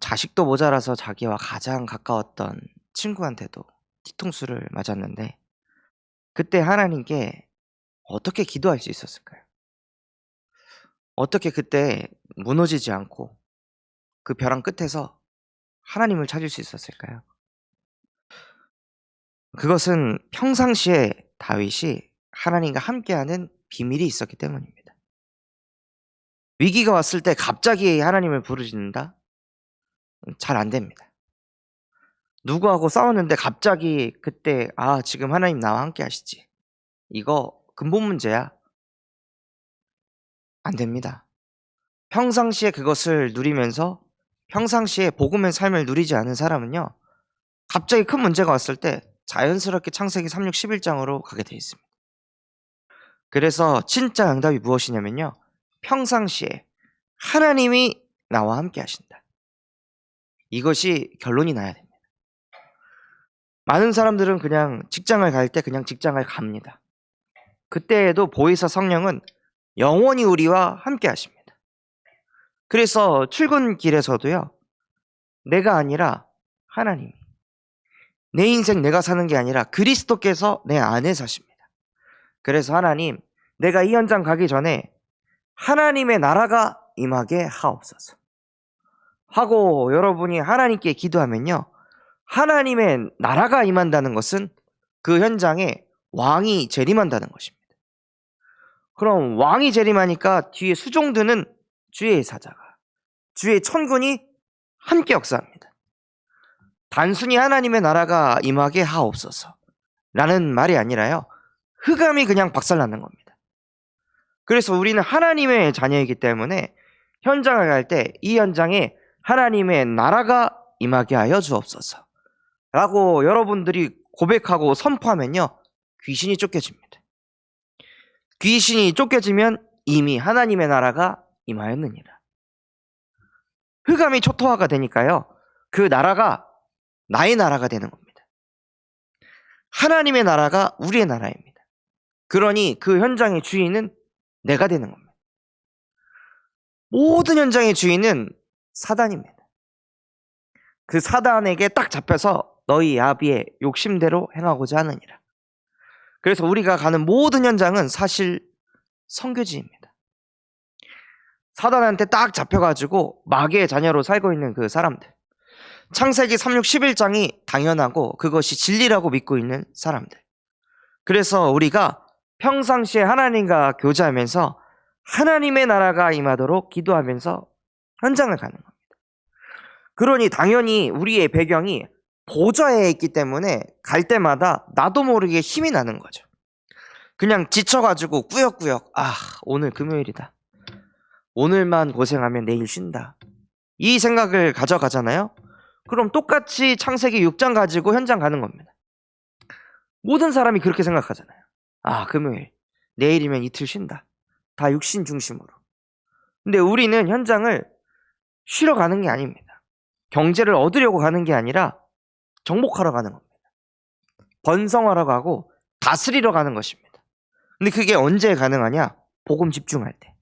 자식도 모자라서 자기와 가장 가까웠던 친구한테도 뒤통수를 맞았는데 그때 하나님께 어떻게 기도할 수 있었을까요? 어떻게 그때 무너지지 않고 그 벼랑 끝에서 하나님을 찾을 수 있었을까요? 그것은 평상시에 다윗이 하나님과 함께하는 비밀이 있었기 때문입니다. 위기가 왔을 때 갑자기 하나님을 부르짖는다? 잘 안 됩니다. 누구하고 싸웠는데 갑자기 그때 지금 하나님 나와 함께 하시지. 이거 근본 문제야. 안 됩니다. 평상시에 그것을 누리면서 평상시에 복음의 삶을 누리지 않은 사람은요. 갑자기 큰 문제가 왔을 때 자연스럽게 창세기 3, 6, 11장으로 가게 돼 있습니다. 그래서 진짜 응답이 무엇이냐면요. 평상시에 하나님이 나와 함께 하신다. 이것이 결론이 나야 됩니다. 많은 사람들은 그냥 직장을 갈 때 그냥 직장을 갑니다. 그때에도 보혜사 성령은 영원히 우리와 함께 하십니다. 그래서 출근길에서도요. 내가 아니라 하나님이 내 인생 내가 사는 게 아니라 그리스도께서 내 안에 사십니다. 그래서 하나님 내가 이 현장 가기 전에 하나님의 나라가 임하게 하옵소서 하고 여러분이 하나님께 기도하면요. 하나님의 나라가 임한다는 것은 그 현장에 왕이 재림한다는 것입니다. 그럼 왕이 재림하니까 뒤에 수종드는 주의 사자가 주의 천군이 함께 역사합니다. 단순히 하나님의 나라가 임하게 하옵소서 라는 말이 아니라요. 흑암이 그냥 박살나는 겁니다. 그래서 우리는 하나님의 자녀이기 때문에 현장을 갈 때 이 현장에 하나님의 나라가 임하게 하여 주옵소서 라고 여러분들이 고백하고 선포하면요. 귀신이 쫓겨집니다. 귀신이 쫓겨지면 이미 하나님의 나라가 임하였느니라. 흑암이 초토화가 되니까요. 그 나라가 나의 나라가 되는 겁니다. 하나님의 나라가 우리의 나라입니다. 그러니 그 현장의 주인은 내가 되는 겁니다. 모든 현장의 주인은 사단입니다. 그 사단에게 딱 잡혀서 너희 아비의 욕심대로 행하고자 하느니라. 그래서 우리가 가는 모든 현장은 사실 선교지입니다. 사단한테 딱 잡혀가지고 마귀의 자녀로 살고 있는 그 사람들. 창세기 3, 6, 11장이 당연하고 그것이 진리라고 믿고 있는 사람들. 그래서 우리가 평상시에 하나님과 교제하면서 하나님의 나라가 임하도록 기도하면서 현장을 가는 겁니다. 그러니 당연히 우리의 배경이 보좌에 있기 때문에 갈 때마다 나도 모르게 힘이 나는 거죠. 그냥 지쳐가지고 꾸역꾸역 오늘 금요일이다. 오늘만 고생하면 내일 쉰다. 이 생각을 가져가잖아요. 그럼 똑같이 창세기 6장 가지고 현장 가는 겁니다. 모든 사람이 그렇게 생각하잖아요. 금요일 내일이면 이틀 쉰다. 다 육신 중심으로. 근데 우리는 현장을 쉬러 가는 게 아닙니다. 경제를 얻으려고 가는 게 아니라 정복하러 가는 겁니다. 번성하러 가고 다스리러 가는 것입니다. 근데 그게 언제 가능하냐? 복음 집중할 때.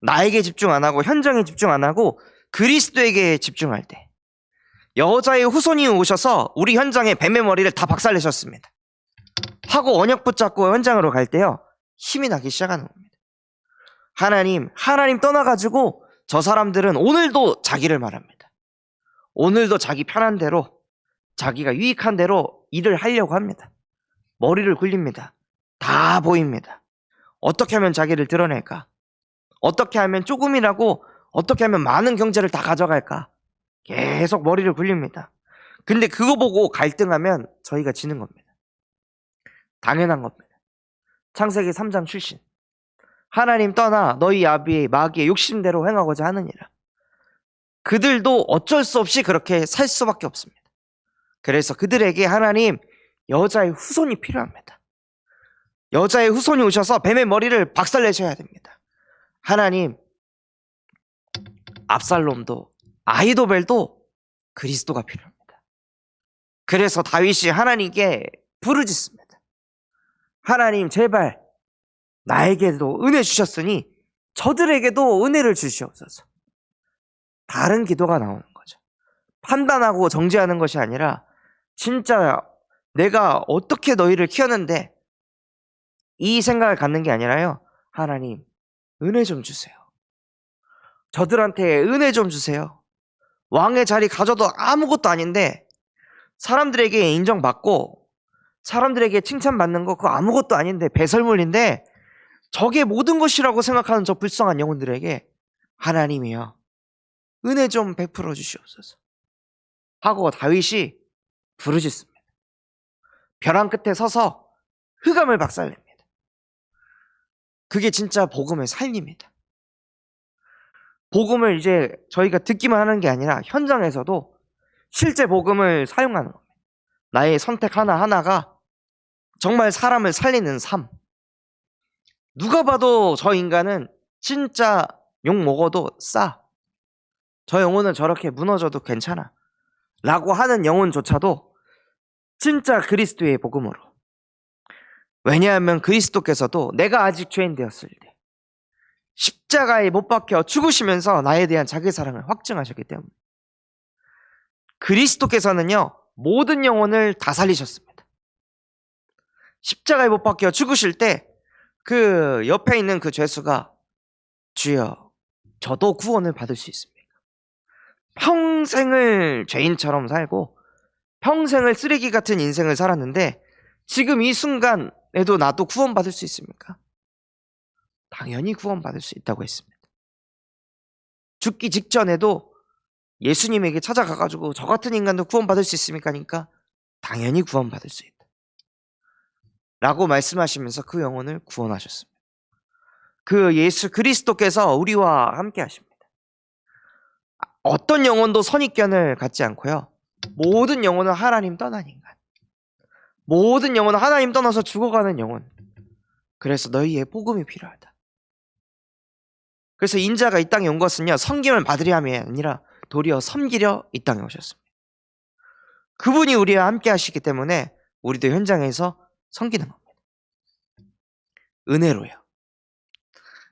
나에게 집중 안 하고 현장에 집중 안 하고 그리스도에게 집중할 때. 여자의 후손이 오셔서 우리 현장에 뱀의 머리를 다 박살내셨습니다. 하고 언약 붙잡고 현장으로 갈 때요. 힘이 나기 시작하는 겁니다. 하나님 떠나가지고 저 사람들은 오늘도 자기를 말합니다. 오늘도 자기 편한 대로 자기가 유익한 대로 일을 하려고 합니다. 머리를 굴립니다. 다 보입니다. 어떻게 하면 자기를 드러낼까? 어떻게 하면 조금이라고 어떻게 하면 많은 경제를 다 가져갈까? 계속 머리를 굴립니다. 근데 그거 보고 갈등하면 저희가 지는 겁니다. 당연한 겁니다. 창세기 3장 출신. 하나님 떠나 너희 아비의 마귀의 욕심대로 행하고자 하느니라. 그들도 어쩔 수 없이 그렇게 살 수밖에 없습니다. 그래서 그들에게 하나님 여자의 후손이 필요합니다. 여자의 후손이 오셔서 뱀의 머리를 박살내셔야 됩니다. 하나님 압살롬도 아히도벨도 그리스도가 필요합니다. 그래서 다윗이 하나님께 부르짖습니다. 하나님 제발 나에게도 은혜 주셨으니 저들에게도 은혜를 주시옵소서. 다른 기도가 나오는 거죠. 판단하고 정죄하는 것이 아니라 진짜 내가 어떻게 너희를 키웠는데 이 생각을 갖는 게 아니라요. 하나님, 은혜 좀 주세요. 저들한테 은혜 좀 주세요. 왕의 자리 가져도 아무것도 아닌데 사람들에게 인정받고 사람들에게 칭찬받는 거 그거 아무것도 아닌데 배설물인데 저게 모든 것이라고 생각하는 저 불쌍한 영혼들에게 하나님이여 은혜 좀 베풀어 주시옵소서 하고 다윗이 부르짖습니다. 벼랑 끝에 서서 흑암을 박살냅니다. 그게 진짜 복음의 삶입니다. 복음을 이제 저희가 듣기만 하는 게 아니라 현장에서도 실제 복음을 사용하는 겁니다. 나의 선택 하나하나가 정말 사람을 살리는 삶. 누가 봐도 저 인간은 진짜 욕 먹어도 싸. 저 영혼은 저렇게 무너져도 괜찮아. 라고 하는 영혼조차도 진짜 그리스도의 복음으로. 왜냐하면 그리스도께서도 내가 아직 죄인 되었을 때 십자가에 못 박혀 죽으시면서 나에 대한 자기 사랑을 확증하셨기 때문에 그리스도께서는요 모든 영혼을 다 살리셨습니다. 십자가에 못 박혀 죽으실 때 그 옆에 있는 그 죄수가 주여 저도 구원을 받을 수 있습니까? 평생을 죄인처럼 살고 평생을 쓰레기 같은 인생을 살았는데 지금 이 순간에도 나도 구원받을 수 있습니까? 당연히 구원받을 수 있다고 했습니다. 죽기 직전에도 예수님에게 찾아가가지고 저 같은 인간도 구원받을 수 있습니까? 하니까 당연히 구원받을 수 있다. 라고 말씀하시면서 그 영혼을 구원하셨습니다. 그 예수 그리스도께서 우리와 함께 하십니다. 어떤 영혼도 선입견을 갖지 않고요. 모든 영혼은 하나님 떠난 인간. 모든 영혼은 하나님 떠나서 죽어가는 영혼. 그래서 너희의 복음이 필요하다. 그래서 인자가 이 땅에 온 것은요. 섬김을 받으려 함이 아니라 도리어 섬기려 이 땅에 오셨습니다. 그분이 우리와 함께 하시기 때문에 우리도 현장에서 섬기는 겁니다. 은혜로요.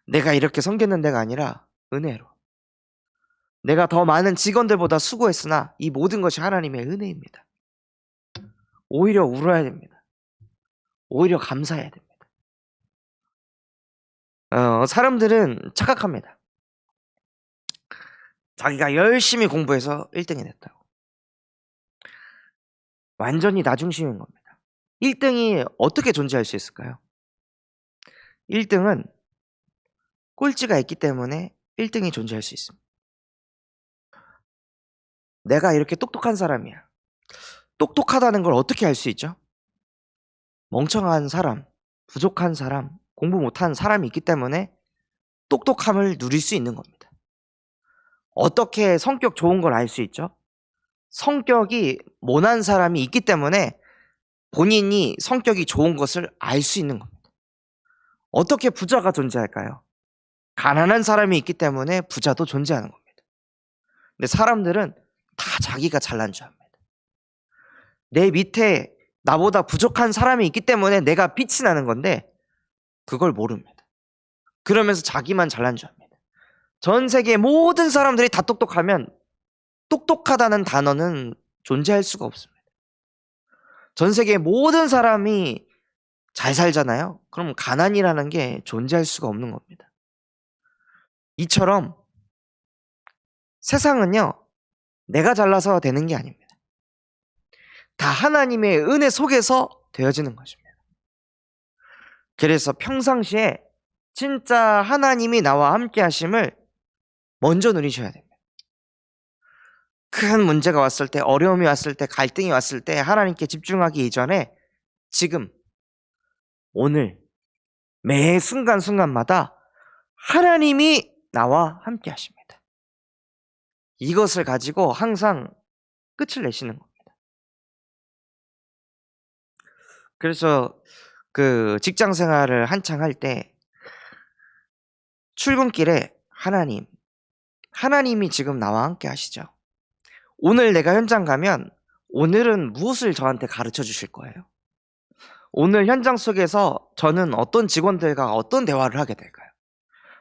내가 이렇게 섬겼는 데가 아니라 은혜로. 내가 더 많은 직원들보다 수고했으나 이 모든 것이 하나님의 은혜입니다. 오히려 울어야 됩니다. 오히려 감사해야 됩니다. 사람들은 착각합니다. 자기가 열심히 공부해서 1등이 됐다고. 완전히 나중심인 겁니다. 1등이 어떻게 존재할 수 있을까요? 1등은 꼴찌가 있기 때문에 1등이 존재할 수 있습니다. 내가 이렇게 똑똑한 사람이야. 똑똑하다는 걸 어떻게 알 수 있죠? 멍청한 사람, 부족한 사람, 공부 못한 사람이 있기 때문에 똑똑함을 누릴 수 있는 겁니다. 어떻게 성격 좋은 걸 알 수 있죠? 성격이 모난 사람이 있기 때문에 본인이 성격이 좋은 것을 알 수 있는 겁니다. 어떻게 부자가 존재할까요? 가난한 사람이 있기 때문에 부자도 존재하는 겁니다. 근데 사람들은 다 자기가 잘난 줄 압니다. 내 밑에 나보다 부족한 사람이 있기 때문에 내가 빛이 나는 건데 그걸 모릅니다. 그러면서 자기만 잘난 줄 압니다. 전 세계 모든 사람들이 다 똑똑하면 똑똑하다는 단어는 존재할 수가 없습니다. 전 세계 모든 사람이 잘 살잖아요. 그럼 가난이라는 게 존재할 수가 없는 겁니다. 이처럼 세상은요, 내가 잘나서 되는 게 아닙니다. 다 하나님의 은혜 속에서 되어지는 것입니다. 그래서 평상시에 진짜 하나님이 나와 함께 하심을 먼저 누리셔야 됩니다. 큰 문제가 왔을 때, 어려움이 왔을 때, 갈등이 왔을 때 하나님께 집중하기 이전에 지금, 오늘, 매 순간순간마다 하나님이 나와 함께 하십니다. 이것을 가지고 항상 끝을 내시는 겁니다. 그래서 그 직장 생활을 한창 할 때 출근길에 하나님이 지금 나와 함께 하시죠. 오늘 내가 현장 가면 오늘은 무엇을 저한테 가르쳐 주실 거예요? 오늘 현장 속에서 저는 어떤 직원들과 어떤 대화를 하게 될까요?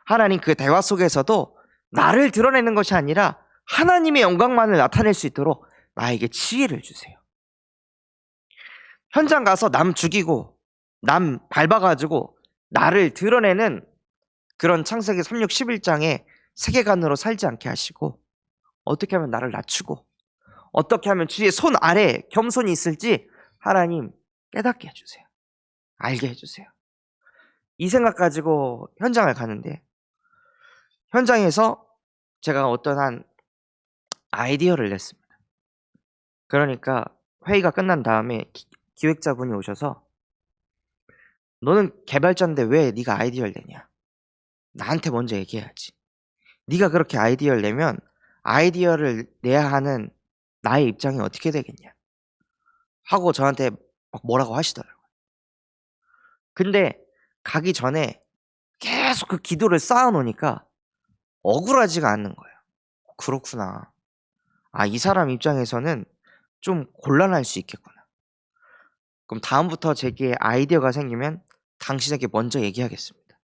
하나님 그 대화 속에서도 나를 드러내는 것이 아니라 하나님의 영광만을 나타낼 수 있도록 나에게 지혜를 주세요. 현장 가서 남 죽이고 남 밟아가지고 나를 드러내는 그런 창세기 36, 11장의 세계관으로 살지 않게 하시고, 어떻게 하면 나를 낮추고 어떻게 하면 주의 손 아래 겸손히 있을지 하나님 깨닫게 해주세요. 알게 해주세요. 이 생각 가지고 현장을 가는데, 현장에서 제가 어떤 한 아이디어를 냈습니다. 그러니까 회의가 끝난 다음에 기획자분이 오셔서, 너는 개발자인데 왜 네가 아이디어를 내냐? 나한테 먼저 얘기해야지. 네가 그렇게 아이디어를 내면 아이디어를 내야 하는 나의 입장이 어떻게 되겠냐? 하고 저한테 막 뭐라고 하시더라고요. 근데 가기 전에 계속 그 기도를 쌓아놓으니까 억울하지가 않는 거예요. 그렇구나. 아, 이 사람 입장에서는 좀 곤란할 수 있겠구나. 그럼 다음부터 제게 아이디어가 생기면 당신에게 먼저 얘기하겠습니다.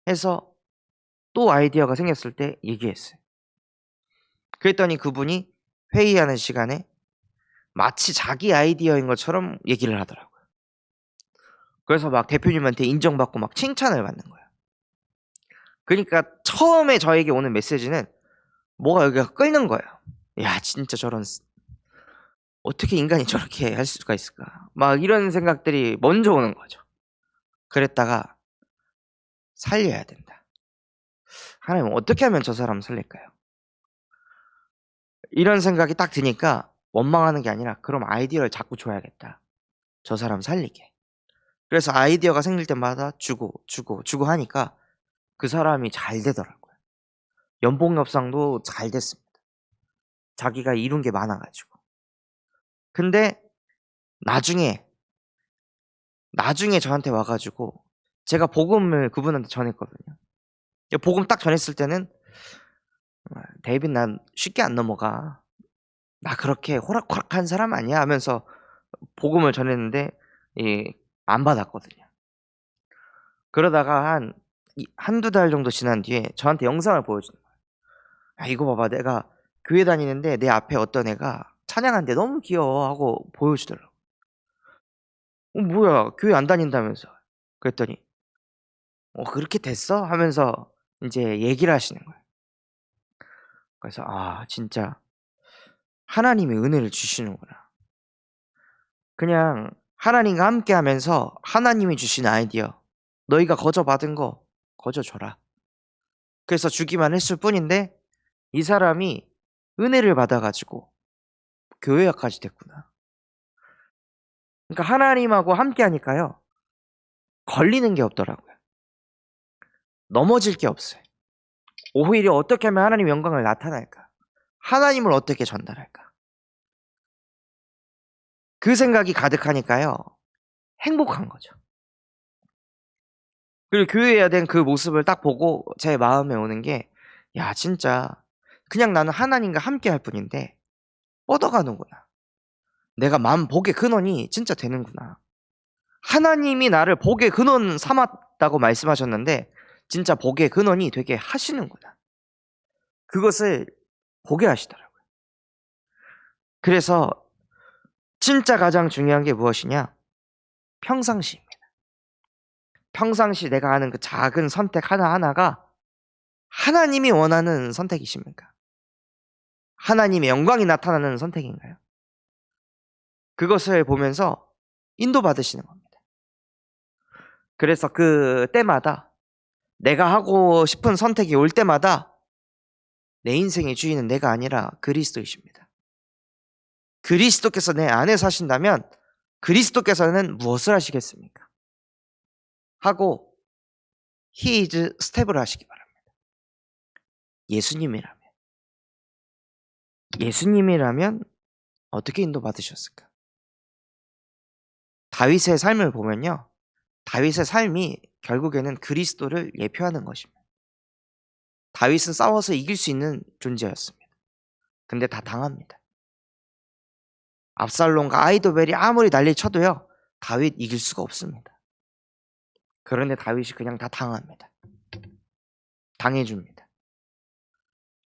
해서 또 아이디어가 생겼을 때 얘기했어요. 그랬더니 그분이 회의하는 시간에 마치 자기 아이디어인 것처럼 얘기를 하더라고요. 그래서 막 대표님한테 인정받고 막 칭찬을 받는 거예요. 그러니까 처음에 저에게 오는 메시지는 뭐가 여기가 끓는 거예요. 야, 진짜 저런, 어떻게 인간이 저렇게 할 수가 있을까? 막 이런 생각들이 먼저 오는 거죠. 그랬다가 살려야 된다. 하나님, 어떻게 하면 저 사람 살릴까요? 이런 생각이 딱 드니까 원망하는 게 아니라, 그럼 아이디어를 자꾸 줘야겠다. 저 사람 살리게. 그래서 아이디어가 생길 때마다 주고 하니까 그 사람이 잘 되더라고요. 연봉 협상도 잘 됐습니다. 자기가 이룬 게 많아가지고. 근데 나중에 저한테 와가지고 제가 복음을 그분한테 전했거든요. 복음 딱 전했을 때는, 데이빗, 난 쉽게 안 넘어가. 나 그렇게 호락호락한 사람 아니야 하면서 복음을 전했는데 안 받았거든요. 그러다가 한두 달 정도 지난 뒤에 저한테 영상을 보여주는 거예요. 아, 이거 봐봐, 내가 교회 다니는데 내 앞에 어떤 애가 찬양하는데 너무 귀여워 하고 보여주더라고. 뭐야, 교회 안 다닌다면서. 그랬더니 그렇게 됐어? 하면서 이제 얘기를 하시는 거예요. 그래서 진짜 하나님의 은혜를 주시는구나. 그냥 하나님과 함께 하면서 하나님이 주신 아이디어, 너희가 거저 받은 거 거저 줘라. 그래서 주기만 했을 뿐인데 이 사람이 은혜를 받아가지고 교회까지 됐구나. 그러니까 하나님하고 함께 하니까요, 걸리는 게 없더라고요. 넘어질 게 없어요. 오히려 어떻게 하면 하나님의 영광을 나타낼까? 하나님을 어떻게 전달할까? 그 생각이 가득하니까요, 행복한 거죠. 그리고 교회해야 된 그 모습을 딱 보고 제 마음에 오는 게, 야, 진짜 그냥 나는 하나님과 함께 할 뿐인데 뻗어가는구나. 내가 마음 복의 근원이 진짜 되는구나. 하나님이 나를 복의 근원 삼았다고 말씀하셨는데 진짜 복의 근원이 되게 하시는구나. 그것을 보게 하시더라고요. 그래서 진짜 가장 중요한 게 무엇이냐? 평상시입니다. 평상시 내가 하는 그 작은 선택 하나하나가 하나님이 원하는 선택이십니까? 하나님의 영광이 나타나는 선택인가요? 그것을 보면서 인도받으시는 겁니다. 그래서 그 때마다 내가 하고 싶은 선택이 올 때마다 내 인생의 주인은 내가 아니라 그리스도이십니다. 그리스도께서 내 안에 사신다면 그리스도께서는 무엇을 하시겠습니까? 하고 He is 스텝을 하시기 바랍니다. 예수님이라면 어떻게 인도받으셨을까? 다윗의 삶을 보면요, 다윗의 삶이 결국에는 그리스도를 예표하는 것입니다. 다윗은 싸워서 이길 수 있는 존재였습니다. 근데 다 당합니다. 압살롬과 아이도벨이 아무리 난리 쳐도요, 다윗 이길 수가 없습니다. 그런데 다윗이 그냥 다 당합니다. 당해줍니다.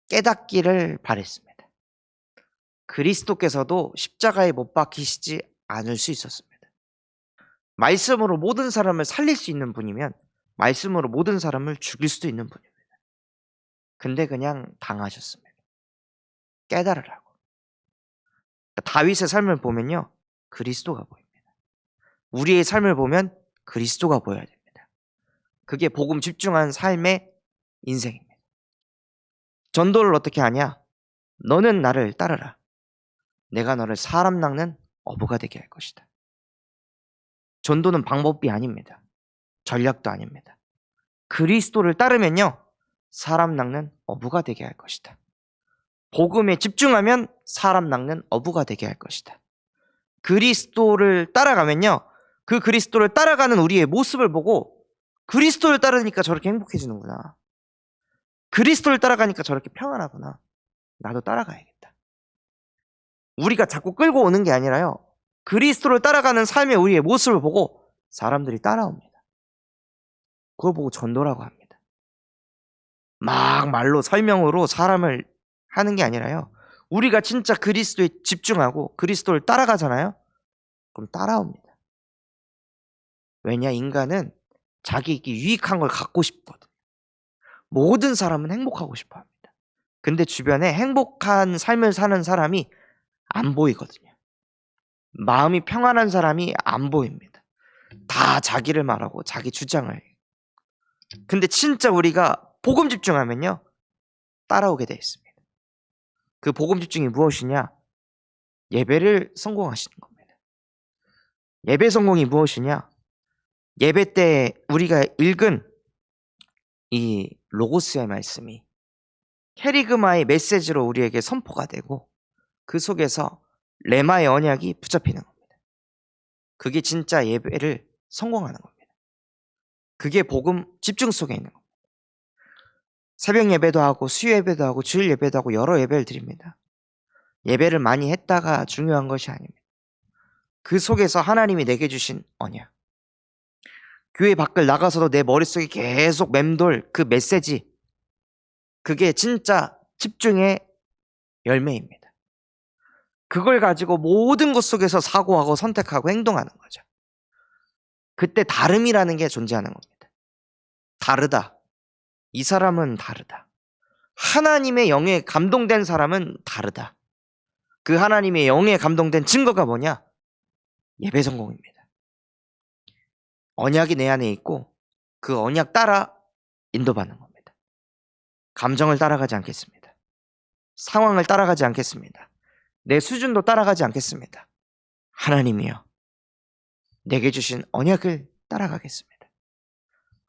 깨닫기를 바랬습니다. 그리스도께서도 십자가에 못 박히시지 않을 수 있었습니다. 말씀으로 모든 사람을 살릴 수 있는 분이면 말씀으로 모든 사람을 죽일 수도 있는 분입니다. 근데 그냥 당하셨습니다. 깨달으라고. 다윗의 삶을 보면요, 그리스도가 보입니다. 우리의 삶을 보면 그리스도가 보여야 됩니다. 그게 복음 집중한 삶의 인생입니다. 전도를 어떻게 하냐? 너는 나를 따르라. 내가 너를 사람 낚는 어부가 되게 할 것이다. 전도는 방법이 아닙니다. 전략도 아닙니다. 그리스도를 따르면요, 사람 낚는 어부가 되게 할 것이다. 복음에 집중하면 사람 낚는 어부가 되게 할 것이다. 그리스도를 따라가면요, 그 그리스도를 따라가는 우리의 모습을 보고 그리스도를 따르니까 저렇게 행복해지는구나. 그리스도를 따라가니까 저렇게 평안하구나. 나도 따라가야겠다. 우리가 자꾸 끌고 오는 게 아니라요, 그리스도를 따라가는 삶의 우리의 모습을 보고 사람들이 따라옵니다. 그걸 보고 전도라고 합니다. 막 말로 설명으로 사람을 하는 게 아니라요, 우리가 진짜 그리스도에 집중하고 그리스도를 따라가잖아요. 그럼 따라옵니다. 왜냐, 인간은 자기에게 유익한 걸 갖고 싶거든. 모든 사람은 행복하고 싶어 합니다. 근데 주변에 행복한 삶을 사는 사람이 안 보이거든요. 마음이 평안한 사람이 안 보입니다. 다 자기를 말하고 자기 주장을 해요. 근데 진짜 우리가 복음 집중하면요, 따라오게 되어 있습니다. 그 복음 집중이 무엇이냐? 예배를 성공하시는 겁니다. 예배 성공이 무엇이냐? 예배 때 우리가 읽은 이 로고스의 말씀이 캐리그마의 메시지로 우리에게 선포가 되고 그 속에서 레마의 언약이 붙잡히는 겁니다. 그게 진짜 예배를 성공하는 겁니다. 그게 복음 집중 속에 있는 겁니다. 새벽 예배도 하고 수요 예배도 하고 주일 예배도 하고 여러 예배를 드립니다. 예배를 많이 했다가 중요한 것이 아닙니다. 그 속에서 하나님이 내게 주신 언약, 교회 밖을 나가서도 내 머릿속에 계속 맴돌 그 메시지, 그게 진짜 집중의 열매입니다. 그걸 가지고 모든 것 속에서 사고하고 선택하고 행동하는 거죠. 그때 다름이라는 게 존재하는 겁니다. 다르다. 이 사람은 다르다. 하나님의 영에 감동된 사람은 다르다. 그 하나님의 영에 감동된 증거가 뭐냐? 예배 성공입니다. 언약이 내 안에 있고 그 언약 따라 인도받는 겁니다. 감정을 따라가지 않겠습니다. 상황을 따라가지 않겠습니다. 내 수준도 따라가지 않겠습니다. 하나님이여, 내게 주신 언약을 따라가겠습니다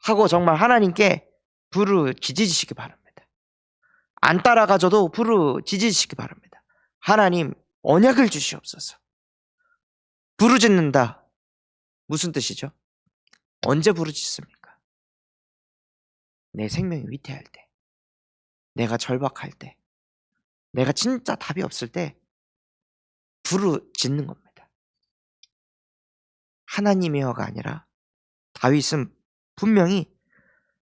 하고 정말 하나님께 부르짖으시기 바랍니다. 안 따라가줘도 부르짖으시기 바랍니다. 하나님, 언약을 주시옵소서. 부르짖는다, 무슨 뜻이죠? 언제 부르짖습니까? 내 생명이 위태할 때, 내가 절박할 때, 내가 진짜 답이 없을 때 부르짖는 겁니다. 하나님이여가 아니라 다윗은 분명히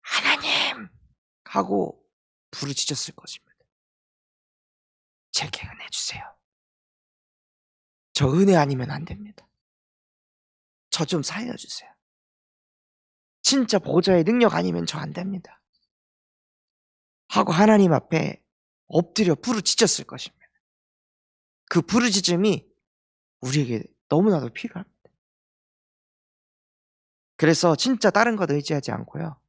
하나님 하고 부르짖었을 것입니다. 제게 은혜 주세요. 저 은혜 아니면 안 됩니다. 저 좀 살려주세요. 진짜 보좌의 능력 아니면 저 안 됩니다. 하고 하나님 앞에 엎드려 부르짖었을 것입니다. 그 부르짖음이 우리에게 너무나도 필요합니다. 그래서 진짜 다른 것 의지하지 않고요,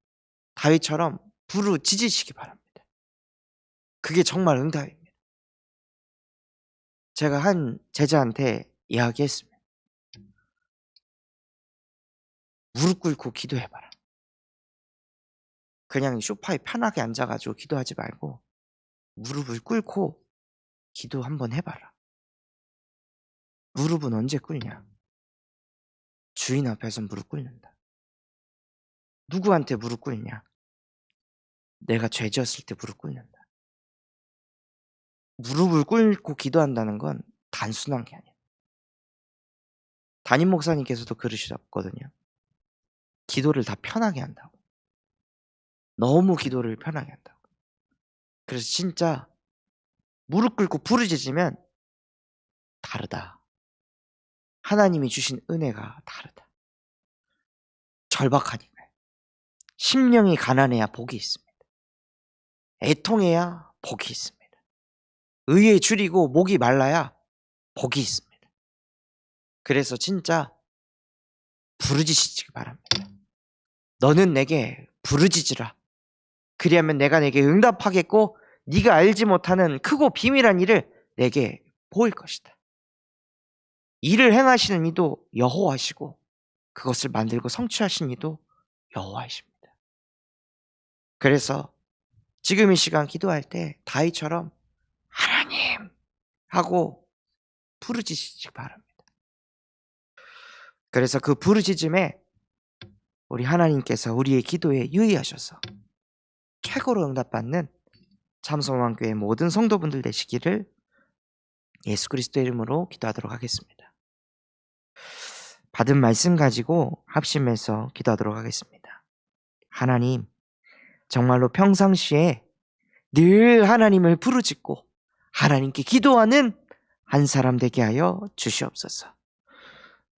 다윗처럼 부르짖으시기 바랍니다. 그게 정말 응답입니다. 제가 한 제자한테 이야기했습니다. 무릎 꿇고 기도해봐라. 그냥 소파에 편하게 앉아가지고 기도하지 말고 무릎을 꿇고 기도 한번 해봐라. 무릎은 언제 꿇냐? 주인 앞에서 무릎 꿇는다. 누구한테 무릎 꿇냐? 내가 죄 지었을 때 무릎 꿇는다. 무릎을 꿇고 기도한다는 건 단순한 게 아니에요. 담임 목사님께서도 그러셨거든요. 기도를 다 편하게 한다고. 너무 기도를 편하게 한다고. 그래서 진짜 무릎 꿇고 부르짖으면 다르다. 하나님이 주신 은혜가 다르다. 절박하니까요. 심령이 가난해야 복이 있습니다. 애통해야 복이 있습니다. 의에 줄이고 목이 말라야 복이 있습니다. 그래서 진짜 부르짖으시기 바랍니다. 너는 내게 부르짖으라. 그리하면 내가 내게 응답하겠고 네가 알지 못하는 크고 비밀한 일을 내게 보일 것이다. 일을 행하시는 이도 여호와시고 그것을 만들고 성취하신 이도 여호와이십니다. 그래서 지금 이 시간 기도할 때 다윗처럼 하나님 하고 부르짖으시기 바랍니다. 그래서 그 부르짖음에 우리 하나님께서 우리의 기도에 유의하셔서 최고로 응답받는 참소망교회 모든 성도분들 되시기를 예수 그리스도의 이름으로 기도하도록 하겠습니다. 받은 말씀 가지고 합심해서 기도하도록 하겠습니다. 하나님, 정말로 평상시에 늘 하나님을 부르짖고 하나님께 기도하는 한 사람 되게 하여 주시옵소서.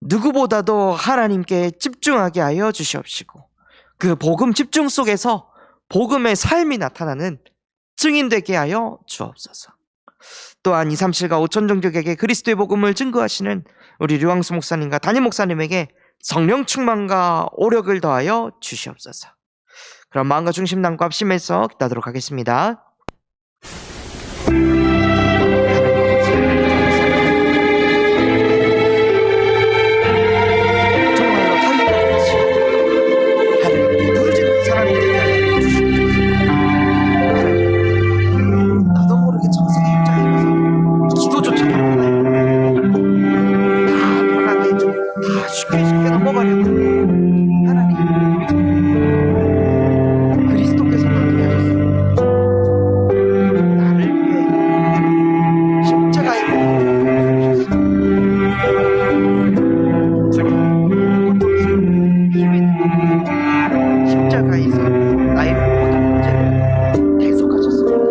누구보다도 하나님께 집중하게 하여 주시옵시고 그 복음 집중 속에서 복음의 삶이 나타나는 증인 되게 하여 주옵소서. 또한 237가 5천 종족에게 그리스도의 복음을 증거하시는 우리 류광수 목사님과 담임 목사님에게 성령 충만과 오력을 더하여 주시옵소서. 그럼 마음과 중심 담고 합심해서 기도하도록 하겠습니다. 정말로 다윗같이 하나님께 부르짖는 사람이 되게 하여 주시옵소서. 하나님, 나도 모르게 창세기 6장에 기도조차 다 편하게 다 쉽게 넘어가려고 하나님 그리스도께서 어떻게 하셨어요? 나를 위해 십자가에 못 십자가에서 나의 모든 문제를 대속하셨습니다.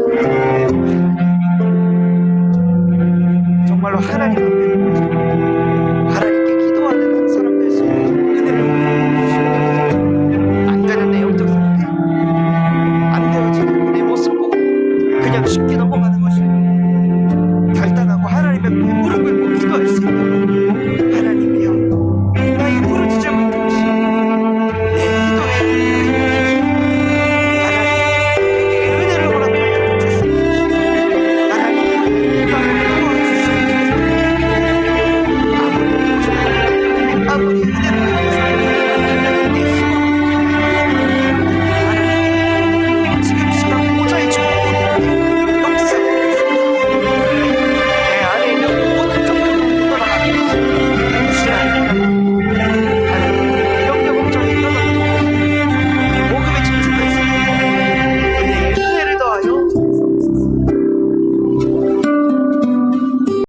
정말로 하나님 앞에